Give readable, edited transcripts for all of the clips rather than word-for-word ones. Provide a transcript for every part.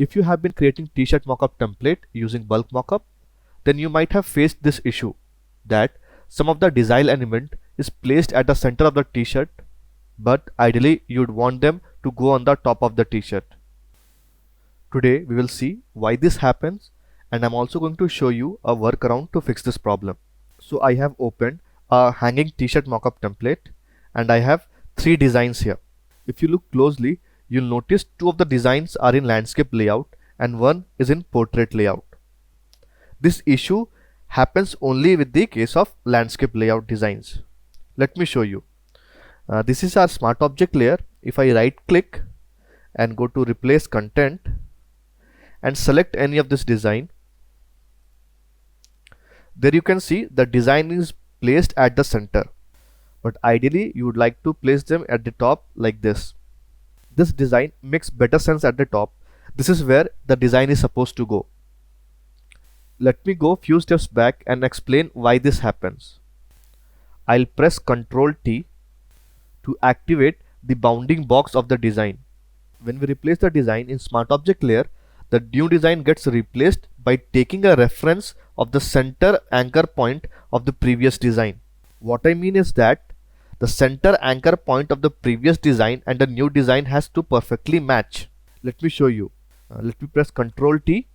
If you have been creating t-shirt mockup template using bulk mockup, then you might have faced this issue that some of the design element is placed at the center of the t-shirt, but ideally you'd want them to go on the top of the t-shirt. Today we will see why this happens, and I'm also going to show you a workaround to fix this problem. So I have opened a hanging t-shirt mockup template and I have 3 designs here. If you look closely, you'll notice 2 of the designs are in landscape layout and 1 is in portrait layout. This issue happens only with the case of landscape layout designs. Let me show you. This is our smart object layer. If I right click and go to replace content and select any of this design, there you can see the design is placed at the center, but ideally you would like to place them at the top like this. This design makes better sense at the top. This is where the design is supposed to go. Let me go few steps back and explain why this happens. I'll press Ctrl T to activate the bounding box of the design. When we replace the design in smart object layer, the new design gets replaced by taking a reference of the center anchor point of the previous design. What I mean is that the center anchor point of the previous design and the new design has to perfectly match. Let me show you. Let me press Ctrl T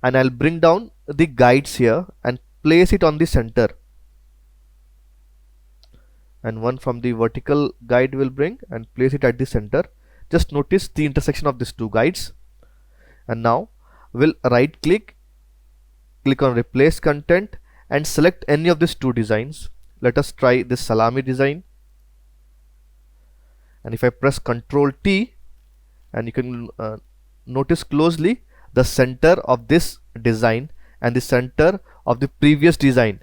and I'll bring down the guides here and place it on the center. And one from the vertical guide will bring and place it at the center. Just notice the intersection of these 2 guides. And now we'll right click on replace content and select any of these 2 designs. Let us try this salami design, and if I press Ctrl T, and you can notice closely the center of this design and the center of the previous design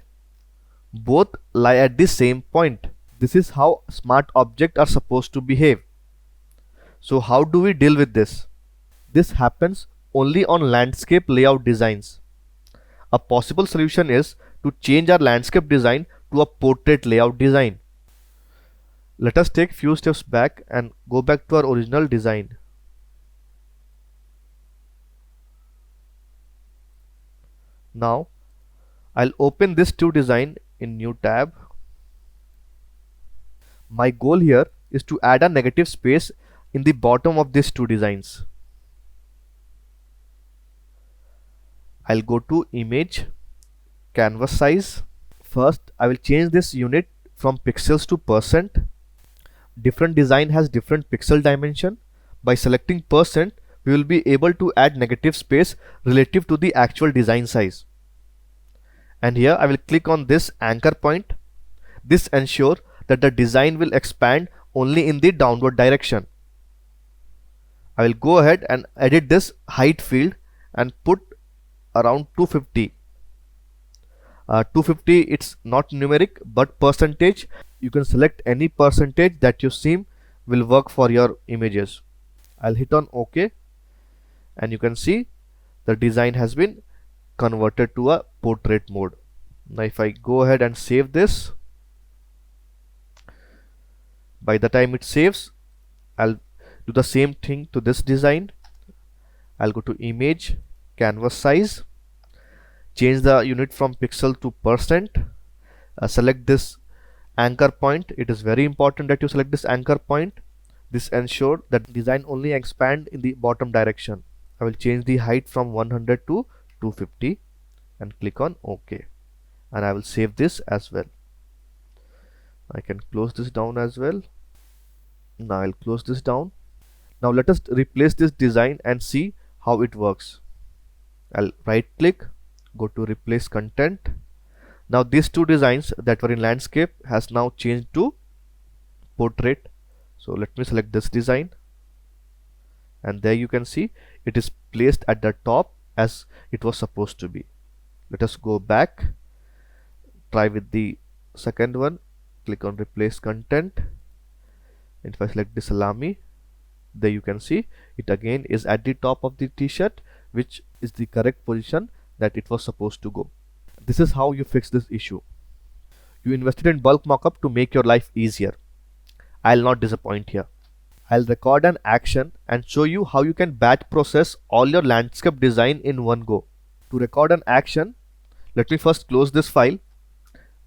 both lie at the same point. This is how smart objects are supposed to behave. So how do we deal with this? This happens only on landscape layout designs. A possible solution is to change our landscape design to a portrait layout design. Let us take few steps back and go back to our original design. Now I'll open this 2 design in new tab. My goal here is to add a negative space in the bottom of these 2 designs. I'll go to image, canvas size. First I will change this unit from pixels to percent. Different design has different pixel dimension. By selecting percent, we will be able to add negative space relative to the actual design size. And here I will click on this anchor point. This ensures that the design will expand only in the downward direction. I will go ahead and edit this height field and put around 250. 250, it's not numeric but percentage. You can select any percentage that you seem will work for your images. I'll hit on OK, and you can see the design has been converted to a portrait mode. Now if I go ahead and save this, by the time it saves, I'll do the same thing to this design. I'll go to image, canvas size, change the unit from pixel to percent, select this anchor point. It is very important that you select this anchor point. This ensures that design only expand in the bottom direction. I will change the height from 100 to 250 and click on OK, and I will save this as well. I can close this down as well. Now I'll close this down. Now let us replace this design and see how it works. I'll right click, go to replace content. Now these 2 designs that were in landscape has now changed to portrait. So let me select this design, and there you can see it is placed at the top as it was supposed to be. Let us go back, try with the second one, click on replace content, and if I select the salami, there you can see it again is at the top of the t-shirt, which is the correct position that it was supposed to go. This is how you fix this issue. You invested in bulk mockup to make your life easier. I'll not disappoint here. I'll record an action and show you how you can batch process all your landscape design in one go. To record an action, let me first close this file.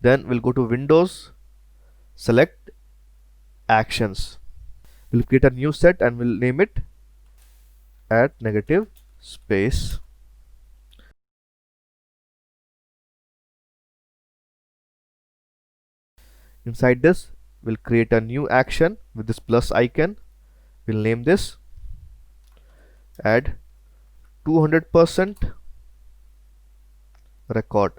Then we'll go to Windows, select Actions. We'll create a new set and we'll name it add negative space. Inside this, we'll create a new action with this plus icon. We'll name this add 200% record.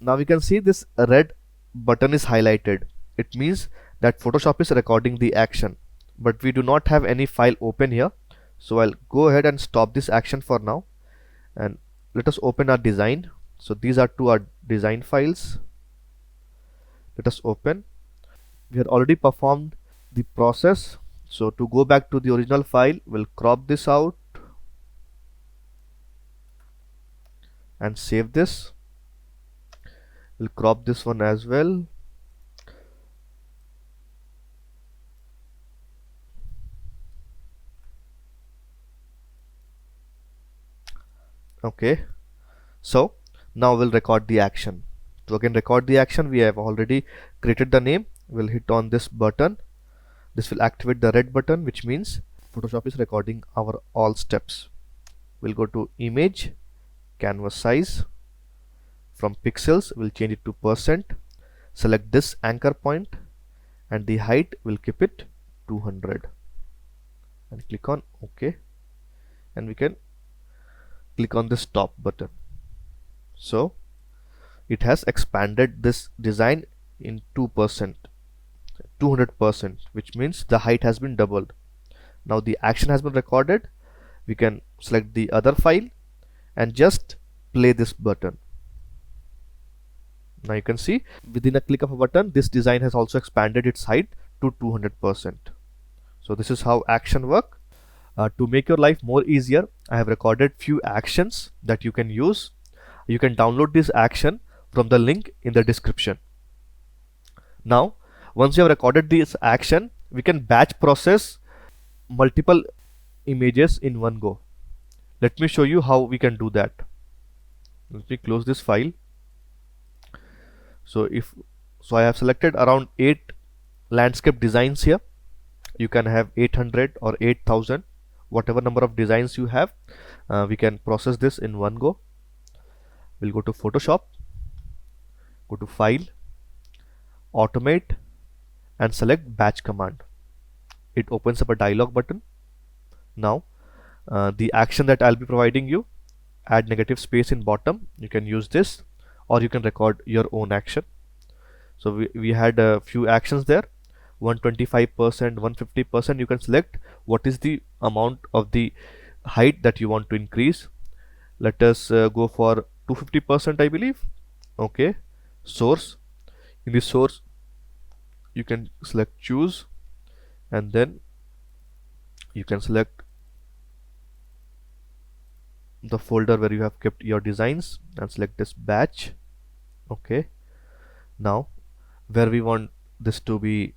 Now we can see this red button is highlighted. It means that Photoshop is recording the action, but we do not have any file open here. So I'll go ahead and stop this action for now, and let us open our design. So these are two our design files. Let us open. We had already performed the process. So to go back to the original file, we'll crop this out and save this. We'll crop this one as well. Okay, so now we'll record the action. To again record the action, we have already created the name. We'll hit on this button. This will activate the red button, which means Photoshop is recording our all steps. We'll go to image, canvas size. From pixels, we'll change it to %. Select this anchor point, and the height we'll keep it 200. And click on OK. And we can click on this top button. So it has expanded this design in 2%, 200%, which means the height has been doubled. Now the action has been recorded. We can select the other file and just play this button. Now you can see within a click of a button, this design has also expanded its height to 200%. So this is how action work. To make your life more easier, I have recorded few actions that you can use. You can download this action from the link in the description. Now, once you have recorded this action, we can batch process multiple images in one go. Let me show you how we can do that. Let me close this file. So I have selected around 8 landscape designs here. You can have 800 or 8000, whatever number of designs you have. We can process this in one go. We'll go to Photoshop, go to File, Automate, and select Batch command. It opens up a dialog button. Now the action that I'll be providing you, add negative space in bottom, you can use this, or you can record your own action. So we had a few actions there, 125%, 150%. You can select what is the amount of the height that you want to increase. Let us go for 250%, I believe. Okay, source. In the source, you can select choose, and then you can select the folder where you have kept your designs and select this batch. Okay, now where we want this to be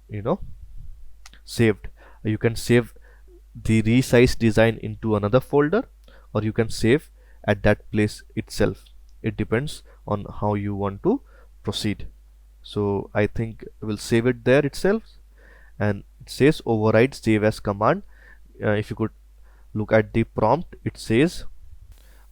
saved, you can save the resized design into another folder, or you can save at that place itself. It depends on how you want to proceed. So I think we'll save it there itself, and it says override save as command. If you could look at the prompt, it says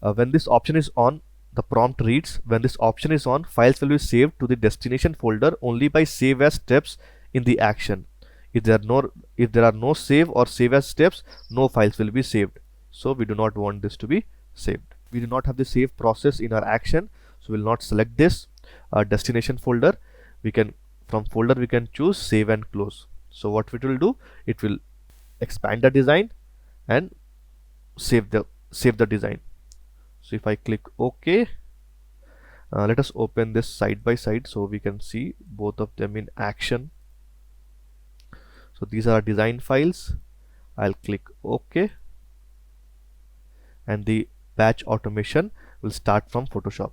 when this option is on, the prompt reads, when this option is on, files will be saved to the destination folder only by save as steps in the action. If there are no save or save as steps, no files will be saved. So we do not want this to be saved. We do not have the save process in our action, so we'll not select this destination folder. From folder we can choose save and close. So what it will do, it will expand the design and save the design. So if I click OK, let us open this side by side so we can see both of them in action. So these are design files. I'll click OK, and the batch automation will start from Photoshop.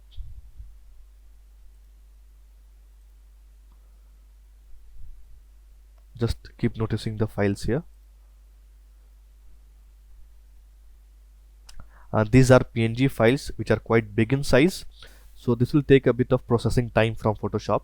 Just keep noticing the files here. These are PNG files which are quite big in size, so this will take a bit of processing time from Photoshop.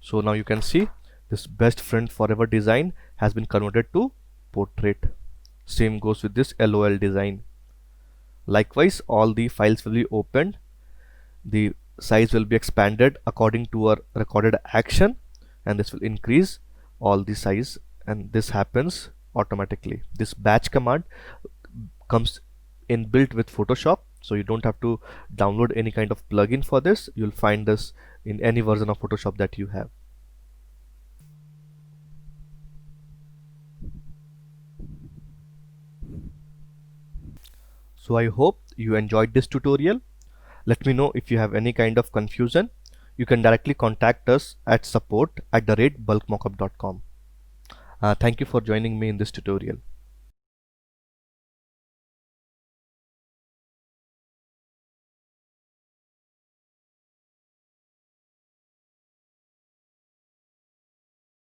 So now you can see this best friend forever design has been converted to portrait. Same goes with this LOL design. Likewise, all the files will be opened, the size will be expanded according to our recorded action, and this will increase all the size, and this happens automatically. This batch command comes inbuilt with Photoshop, so you don't have to download any kind of plugin for this. You'll find this in any version of Photoshop that you have. So I hope you enjoyed this tutorial. Let me know if you have any kind of confusion. You can directly contact us at support@bulkmockup.com. Thank you for joining me in this tutorial.